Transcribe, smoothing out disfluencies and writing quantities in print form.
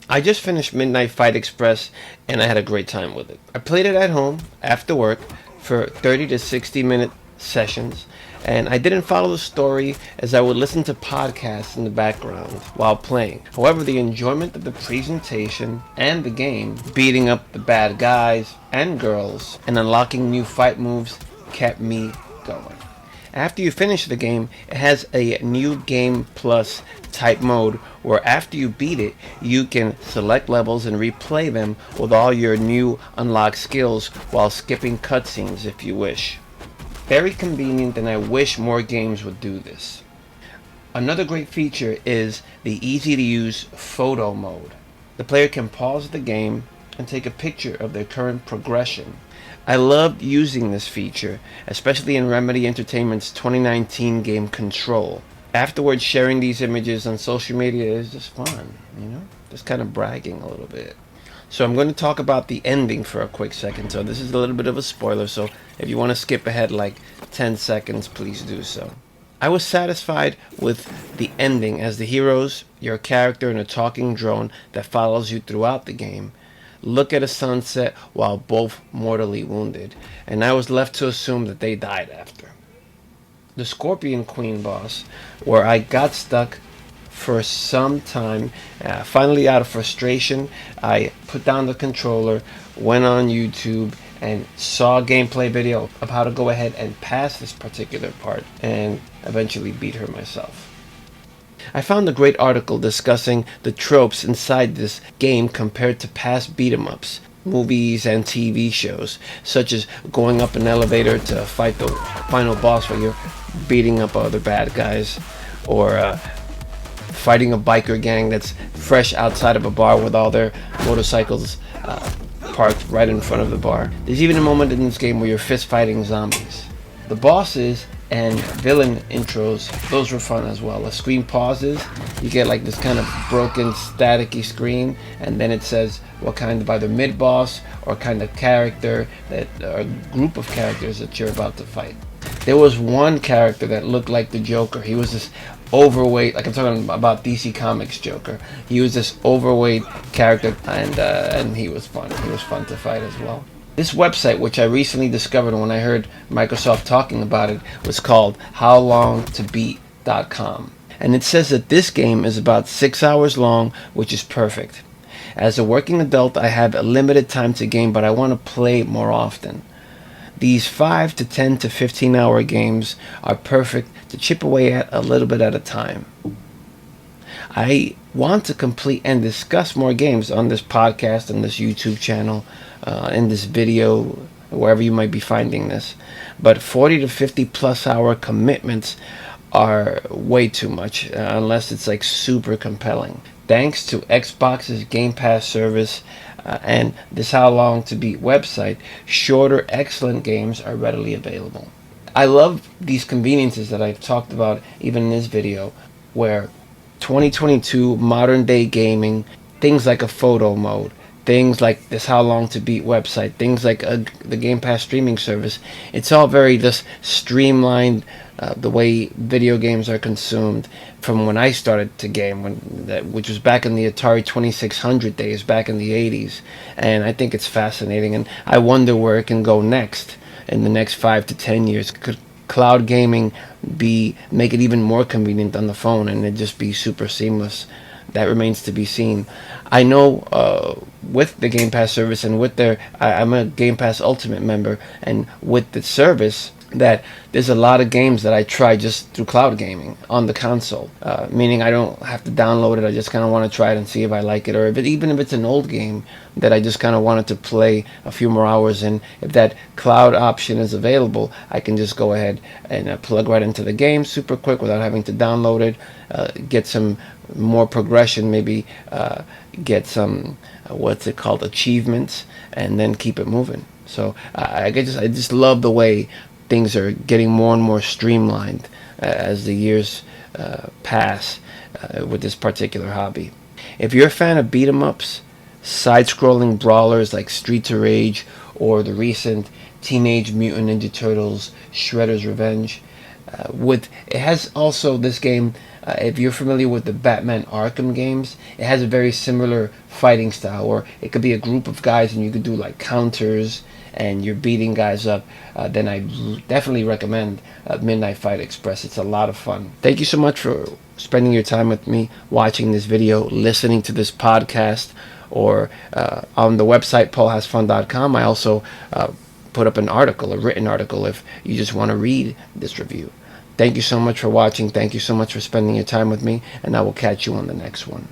I just finished Midnight Fight Express and I had a great time with it. I played it at home after work for 30 to 60-minute sessions, and I didn't follow the story as I would listen to podcasts in the background while playing. However, the enjoyment of the presentation and the game, beating up the bad guys and girls and unlocking new fight moves, kept me going. After you finish the game, it has a new game plus type mode where after you beat it, you can select levels and replay them with all your new unlocked skills while skipping cutscenes if you wish. Very convenient, and I wish more games would do this. Another great feature is the easy to use photo mode. The player can pause the game and take a picture of their current progression. I loved using this feature, especially in Remedy Entertainment's 2019 game Control. Afterwards, sharing these images on social media is just fun, just kind of bragging a little bit. So I'm going to talk about the ending for a quick second. So this is a little bit of a spoiler, so if you want to skip ahead like 10 seconds, please do so. I was satisfied with the ending as the heroes, your character and a talking drone that follows you throughout the game, look at a sunset while both mortally wounded, and I was left to assume that they died after. The Scorpion Queen boss, where I got stuck for some time, finally out of frustration, I put down the controller, went on YouTube, and saw a gameplay video of how to go ahead and pass this particular part, and eventually beat her myself. I found a great article discussing the tropes inside this game compared to past beat-em-ups, movies, and TV shows, such as going up an elevator to fight the final boss while you're beating up other bad guys, or fighting a biker gang that's fresh outside of a bar with all their motorcycles parked right in front of the bar. There's even a moment in this game where you're fist fighting zombies. The bosses and villain intros, those were fun as well. The screen pauses, you get like this kind of broken staticky screen, and then it says what kind of either mid-boss or kind of character that, or group of characters that you're about to fight. There was one character that looked like the Joker. He was this overweight, like I'm talking about DC Comics Joker. He was this overweight character, and he was fun. He was fun to fight as well. This website, which I recently discovered when I heard Microsoft talking about it, was called HowLongToBeat.com. And it says that this game is about 6 hours long, which is perfect. As a working adult, I have a limited time to game, but I want to play more often. These 5 to 10 to 15 hour games are perfect to chip away at a little bit at a time. I want to complete and discuss more games on this podcast, on this YouTube channel, in this video, wherever you might be finding this. But 40 to 50 plus hour commitments are way too much, unless it's like super compelling. Thanks to Xbox's Game Pass service and this How Long to Beat website, shorter, excellent games are readily available. I love these conveniences that I've talked about even in this video, where 2022 modern day gaming, things like a photo mode, things like this How Long to Beat website, things like the Game Pass streaming service, it's all very just streamlined, the way video games are consumed from when I started to game, which was back in the Atari 2600 days, back in the 80s. And I think it's fascinating, and I wonder where it can go next in the next 5 to 10 years. Could cloud gaming make it even more convenient on the phone and it just be super seamless? That remains to be seen. I know with the Game Pass service and with I'm a Game Pass Ultimate member, and with the service, that there's a lot of games that I try just through cloud gaming on the console, meaning I don't have to download it. I just kind of want to try it and see if I like it, or even if it's an old game that I just kind of wanted to play a few more hours in. If that cloud option is available, I can just go ahead and plug right into the game super quick without having to download it, get some more progression, maybe get some what's it called, achievements, and then keep it moving. So I just love the way things are getting more and more streamlined as the years pass with this particular hobby. If you're a fan of beat 'em ups, side-scrolling brawlers like Streets of Rage or the recent Teenage Mutant Ninja Turtles Shredder's Revenge, it has also this game If you're familiar with the Batman Arkham games, it has a very similar fighting style, or it could be a group of guys and you could do like counters and you're beating guys up. Then I definitely recommend Midnight Fight Express. It's a lot of fun. Thank you so much for spending your time with me, watching this video, listening to this podcast, or on the website paulhasfun.com. I also put up an article, a written article, if you just want to read this review. Thank you so much for watching. Thank you so much for spending your time with me, and I will catch you on the next one.